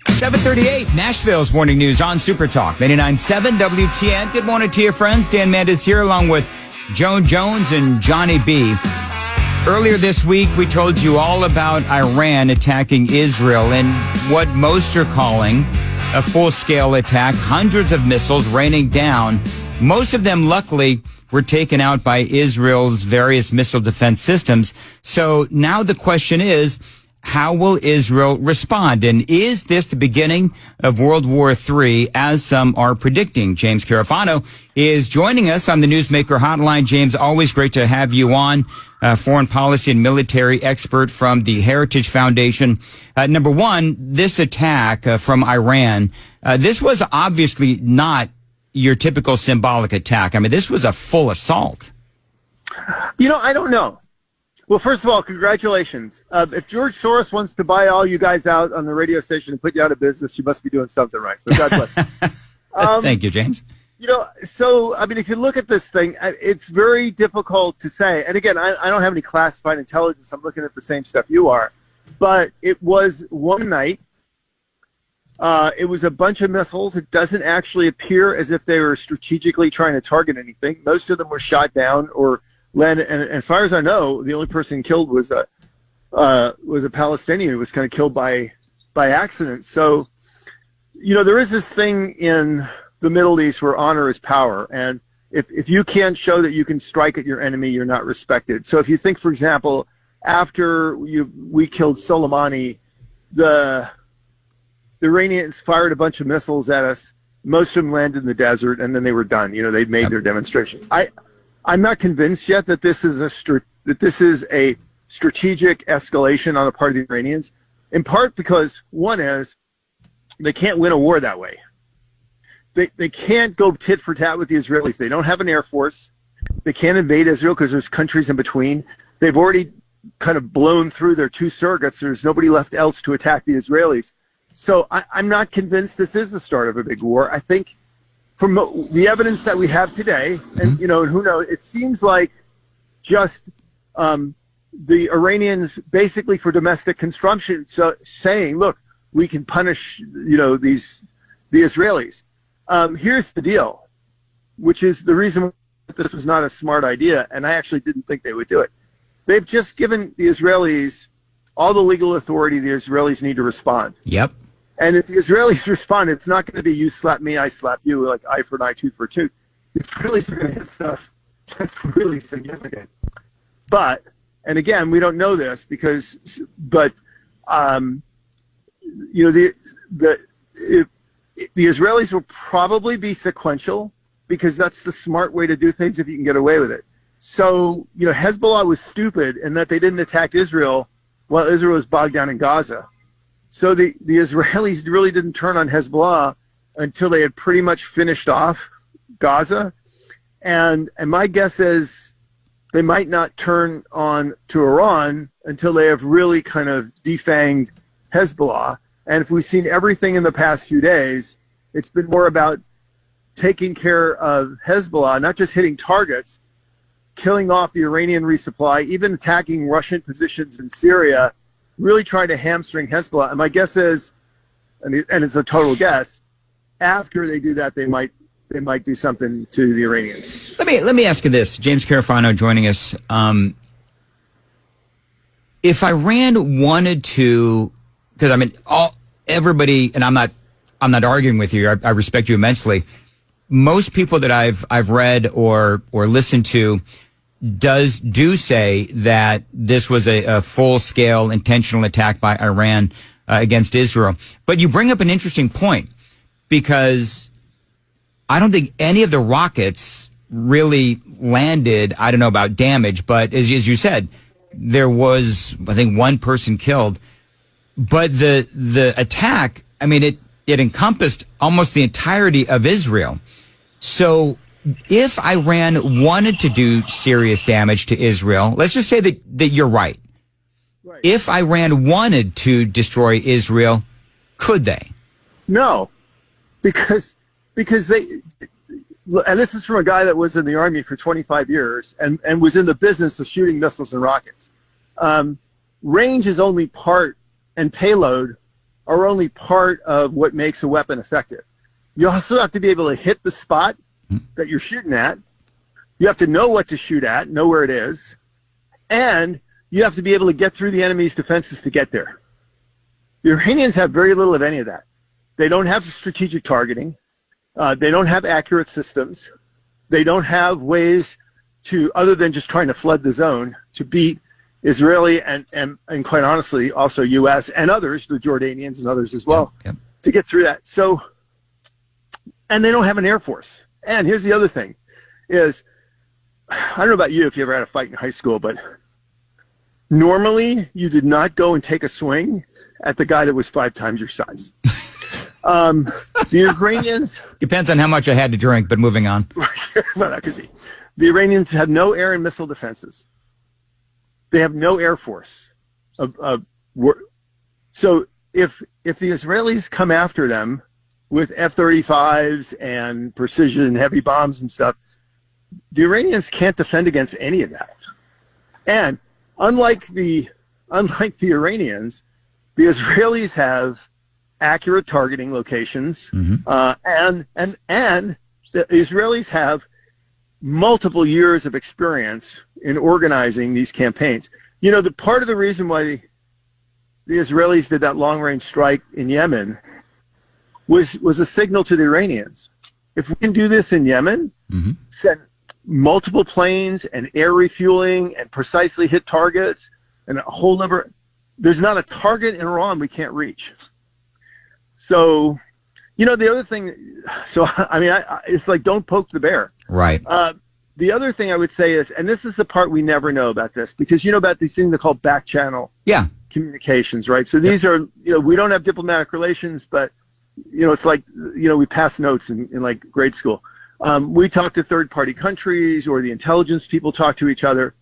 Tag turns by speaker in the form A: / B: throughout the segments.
A: 7:38, Nashville's morning news on Super Talk 99.7 WTN. Good morning to your friends. Dan Mandis here along with Joan Jones and Johnny B. Earlier this week, we told you all about Iran attacking Israel in what most are calling a full-scale attack. Hundreds of missiles raining down. Most of them, luckily, were taken out by Israel's various missile defense systems. So now the question is, how will Israel respond? And is this the beginning of World War III, as some are predicting? James Carafano is joining us on the Newsmaker Hotline. James, always great to have you on, foreign policy and military expert from the Heritage Foundation. Number one, this attack from Iran, this was obviously not your typical symbolic attack. I mean, this was a full assault.
B: You know, I don't know. Well, first of all, congratulations. If George Soros wants to buy all you guys out on the radio station and put you out of business, you must be doing something right. So God bless you.
A: Thank you, James.
B: You know, so, I mean, if you look at this thing, it's very difficult to say. And again, I don't have any classified intelligence. I'm looking at the same stuff you are. But it was one night. It was a bunch of missiles. It doesn't actually appear as if they were strategically trying to target anything. Most of them were shot down or landed. And as far as I know, the only person killed was a Palestinian who was kind of killed by accident. So, you know, there is this thing in the Middle East where honor is power. And if you can't show that you can strike at your enemy, you're not respected. So if you think, for example, after we killed Soleimani, the Iranians fired a bunch of missiles at us. Most of them landed in the desert, and then they were done. You know, they'd made their demonstration. I'm not convinced yet that this is a strategic escalation on the part of the Iranians, in part because one is they can't win a war that way. They can't go tit for tat with the Israelis. They don't have an air force. They can't invade Israel because there's countries in between. They've already kind of blown through their two surrogates. There's nobody left else to attack the Israelis. So I'm not convinced this is the start of a big war. I think from the evidence that we have today, and, you know, who knows, it seems like just the Iranians basically for domestic consumption saying, look, we can punish, you know, the Israelis. Here's the deal, which is the reason this was not a smart idea, and I actually didn't think they would do it. They've just given the Israelis all the legal authority the Israelis need to respond.
A: Yep.
B: And if the Israelis respond, it's not going to be you slap me, I slap you, like eye for an eye, tooth for a tooth. The Israelis are going to hit stuff that's really significant. But, and again, we don't know this you know, the Israelis will probably be sequential because that's the smart way to do things if you can get away with it. So, you know, Hezbollah was stupid in that they didn't attack Israel while Israel was bogged down in Gaza. So the Israelis really didn't turn on Hezbollah until they had pretty much finished off Gaza. And my guess is they might not turn on to Iran until they have really kind of defanged Hezbollah. And if we've seen everything in the past few days, it's been more about taking care of Hezbollah, not just hitting targets, killing off the Iranian resupply, even attacking Russian positions in Syria, really trying to hamstring Hezbollah. And my guess is, and it's a total guess, after they do that, they might do something to the Iranians.
A: Let me ask you this, James Carafano joining us. If Iran wanted to, because I mean, everybody, and I'm not arguing with you. I respect you immensely. Most people that I've read or listened to do say that this was a full-scale intentional attack by Iran against Israel. But you bring up an interesting point, because I don't think any of the rockets really landed. I don't know about damage, but as you said, there was, I think, one person killed. But the attack, I mean, it encompassed almost the entirety of Israel. So if Iran wanted to do serious damage to Israel, let's just say that you're right.
B: Right.
A: If Iran wanted to destroy Israel, could they?
B: No, because they, and this is from a guy that was in the Army for 25 years and was in the business of shooting missiles and rockets. Range is only part and payload are only part of what makes a weapon effective. You also have to be able to hit the spot that you're shooting at. You have to know what to shoot at, know where it is, and you have to be able to get through the enemy's defenses to get there. The Iranians have very little of any of that. They don't have strategic targeting. They don't have accurate systems. They don't have ways to, other than just trying to flood the zone, to beat Israeli and quite honestly, also U.S. and others, the Jordanians and others as well, to get through that. So, and they don't have an air force. And here's the other thing is, I don't know about you if you ever had a fight in high school, but normally you did not go and take a swing at the guy that was 5 times your size. The Iranians...
A: Depends on how much I had to drink, but moving on.
B: Well, that could be. The Iranians have no air and missile defenses. They have no air force. So if the Israelis come after them with F-35s and precision heavy bombs and stuff, the Iranians can't defend against any of that. And unlike the Iranians, the Israelis have accurate targeting locations, and the Israelis have multiple years of experience in organizing these campaigns. You know, the part of the reason why the Israelis did that long-range strike in Yemen was a signal to the Iranians. If we can do this in Yemen, send multiple planes and air refueling and precisely hit targets and a whole number, there's not a target in Iran we can't reach. So, you know, the other thing, so, I mean, it's like, don't poke the bear.
A: Right.
B: The other thing I would say is, and this is the part we never know about this, because you know about these things they're called back channel communications, right? So these are, you know, we don't have diplomatic relations, but, you know, it's like, you know, we pass notes in like grade school. We talk to third-party countries, or the intelligence people talk to each other.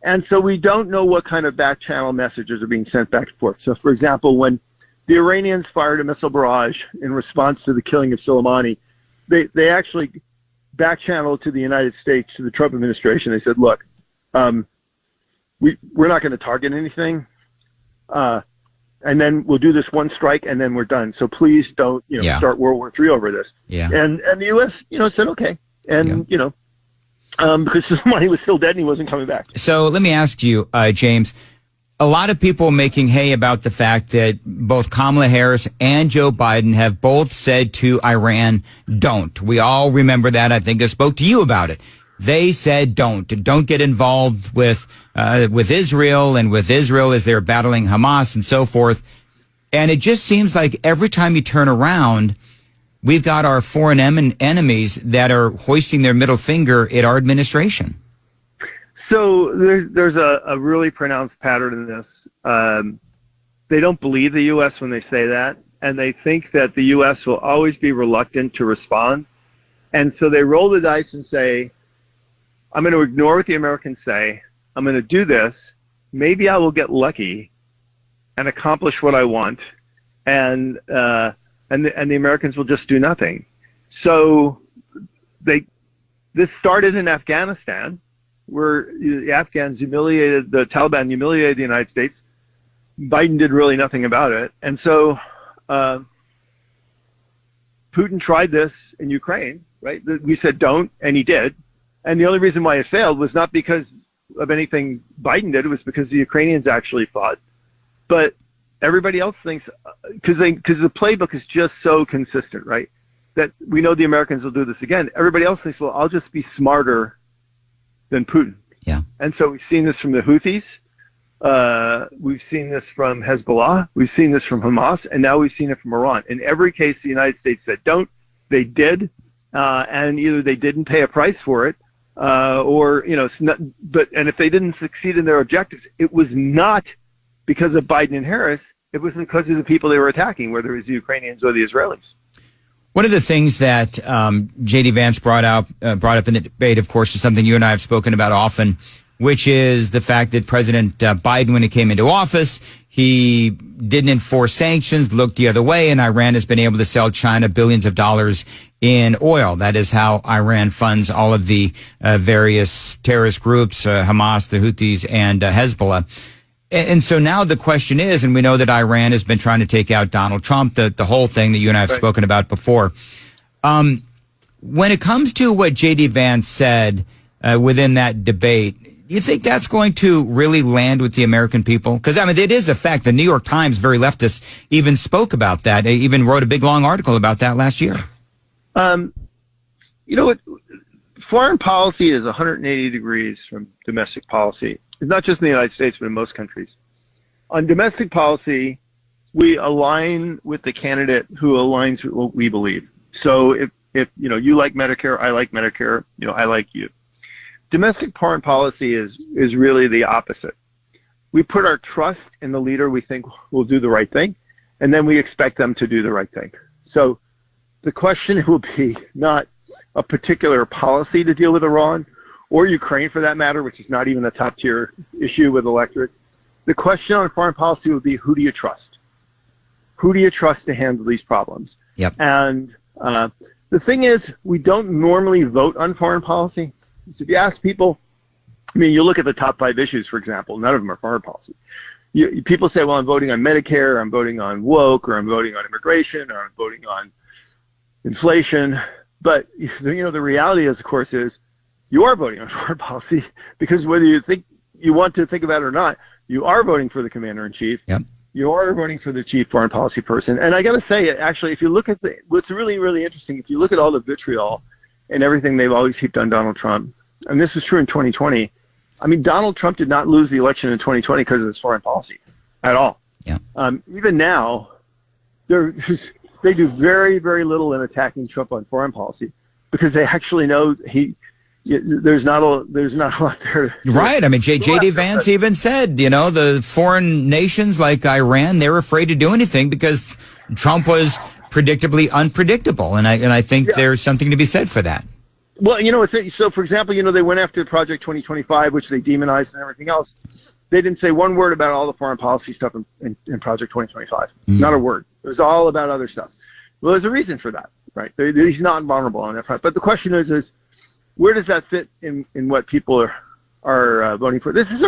B: And so we don't know what kind of back channel messages are being sent back and forth. So, for example, when the Iranians fired a missile barrage in response to the killing of Soleimani, they actually back-channeled to the United States, to the Trump administration. They said, look, we're not going to target anything, and then we'll do this one strike, and then we're done. So please don't, you know, start World War III over this. And the U.S., you know, said okay. And, you know, because Soleimani was still dead and he wasn't coming back.
A: So let me ask you, James, a lot of people making hay about the fact that both Kamala Harris and Joe Biden have both said to Iran, don't. We all remember that. I think I spoke to you about it. They said don't get involved with Israel, and with Israel as they're battling Hamas and so forth. And it just seems like every time you turn around, we've got our foreign enemies that are hoisting their middle finger at our administration.
B: So there's a really pronounced pattern in this. They don't believe the U.S. when they say that, and they think that the U.S. will always be reluctant to respond. And so they roll the dice and say, I'm going to ignore what the Americans say. I'm going to do this. Maybe I will get lucky and accomplish what I want, and the Americans will just do nothing. So this started in Afghanistan, where the Afghans the Taliban humiliated the United States. Biden did really nothing about it. And so Putin tried this in Ukraine, right? We said don't, and he did. And the only reason why it failed was not because of anything Biden did. It was because the Ukrainians actually fought. But everybody else thinks, because the playbook is just so consistent, right, that we know the Americans will do this again. Everybody else thinks, well, I'll just be smarter than Putin.
A: Yeah.
B: And so we've seen this from the Houthis. We've seen this from Hezbollah. We've seen this from Hamas. And now we've seen it from Iran. In every case, the United States said don't. They did. And either they didn't pay a price for it, or, you know, and if they didn't succeed in their objectives, it was not because of Biden and Harris. It was because of the people they were attacking, whether it was the Ukrainians or the Israelis.
A: One of the things that J.D. Vance brought up in the debate, of course, is something you and I have spoken about often, which is the fact that President Biden, when he came into office, he didn't enforce sanctions, looked the other way, and Iran has been able to sell China billions of dollars in oil. That is how Iran funds all of the various terrorist groups, Hamas, the Houthis, and Hezbollah. And so now the question is, and we know that Iran has been trying to take out Donald Trump, the whole thing that you and I have spoken about before. When it comes to what J.D. Vance said within that debate, you think that's going to really land with the American people? Because, I mean, it is a fact. The New York Times, very leftist, even spoke about that. They even wrote a big, long article about that last year.
B: You know what? Foreign policy is 180 degrees from domestic policy. It's not just in the United States, but in most countries. On domestic policy, we align with the candidate who aligns with what we believe. So if you know, you like Medicare, I like Medicare, you know, I like you. Domestic foreign policy is really the opposite. We put our trust in the leader we think will do the right thing, and then we expect them to do the right thing. So the question will be not a particular policy to deal with Iran or Ukraine for that matter, which is not even a top tier issue with electorate. The question on foreign policy would be, who do you trust? Who do you trust to handle these problems?
A: Yep.
B: And the thing is, we don't normally vote on foreign policy. So if you ask people, I mean, you look at the top 5 issues, for example, none of them are foreign policy. People say, well, I'm voting on Medicare, I'm voting on woke, or I'm voting on immigration, or I'm voting on inflation. But, you know, the reality is, of course, is you are voting on foreign policy because whether you think you want to think about it or not, you are voting for the commander-in-chief.
A: Yep.
B: You are voting for the chief foreign policy person. And I got to say, actually, if you look at what's really, really interesting, if you look at all the vitriol and everything they've always heaped on Donald Trump, and this was true in 2020, I mean, Donald Trump did not lose the election in 2020 because of his foreign policy at all.
A: Yeah.
B: Even now, they do very, very little in attacking Trump on foreign policy because they actually know there's not a lot there.
A: Right. I mean, J.D. Vance even said, you know, the foreign nations like Iran, they're afraid to do anything because Trump was predictably unpredictable. And I think there's something to be said for that.
B: Well, you know, so for example, you know, they went after Project 2025, which they demonized and everything else. They didn't say one word about all the foreign policy stuff in Project 2025. Not a word. It was all about other stuff. Well, there's a reason for that, right? He's not vulnerable on that front. But the question is where does that fit in what people are voting for? This is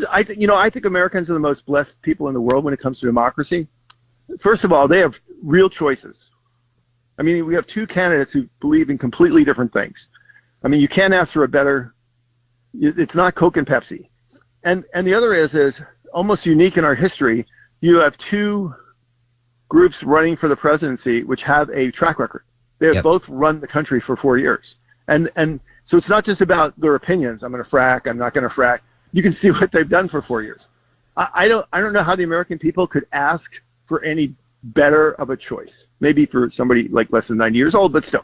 B: I think Americans are the most blessed people in the world when it comes to democracy. First of all, they have real choices. I mean, we have 2 candidates who believe in completely different things. I mean, you can't ask for a better. It's not Coke and Pepsi. And the other is almost unique in our history. You have 2 groups running for the presidency which have a track record. They have both run the country for 4 years. And so it's not just about their opinions. I'm going to frack. I'm not going to frack. You can see what they've done for 4 years. I don't know how the American people could ask for any better of a choice. Maybe for somebody like less than 90 years old, but still.